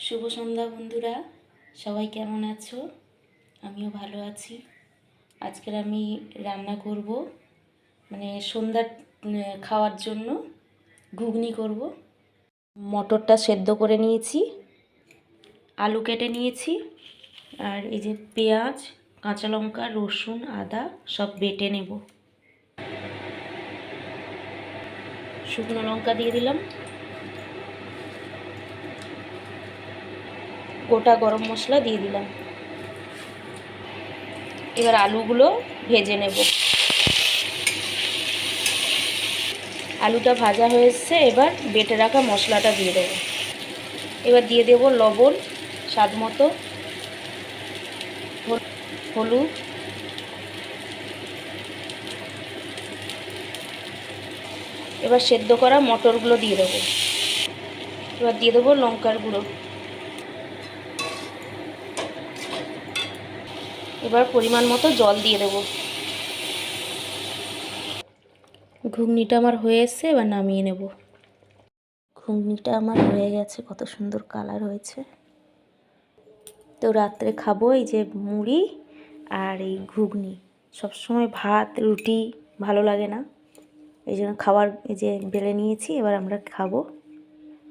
শুভ সন্ধ্যা বন্ধুরা, সবাই কেমন আছো? আমিও ভালো আছি। আজকের আমি রান্না করব মানে সন্ধ্যার খাওয়ার জন্য ঘুগনি করব। মটরটা সেদ্ধ করে নিয়েছি, আলু কেটে নিয়েছি, আর এই যে পেঁয়াজ, কাঁচা লঙ্কা, রসুন, আদা সব বেটে নেব। শুকনো লঙ্কা দিয়ে দিলাম, গোটা গরম মশলা দিয়ে দিলাম। এবার আলুগুলো ভেজে নেব। আলুটা ভাজা হয়ে এসছে, এবার বেটে রাখা মশলাটা দিয়ে দেবো। এবার দিয়ে দেব লবণ স্বাদ মতো, হলুদ, এবার সেদ্ধ করা মটরগুলো দিয়ে দেবো। এবার দিয়ে দেবো লঙ্কার গুঁড়ো। এবার পরিমাণ মতো জল দিয়ে দেবো। ঘুগনিটা আমার হয়ে এসছে, এবার নামিয়ে নেব। ঘুগনিটা আমার হয়ে গেছে, কত সুন্দর কালার হয়েছে। তো রাত্রে খাবো এই যে মুড়ি আর এই ঘুগনি। সবসময় ভাত রুটি ভালো লাগে না, এই জন্য খাবার এই যে বেলে নিয়েছি, এবার আমরা খাবো।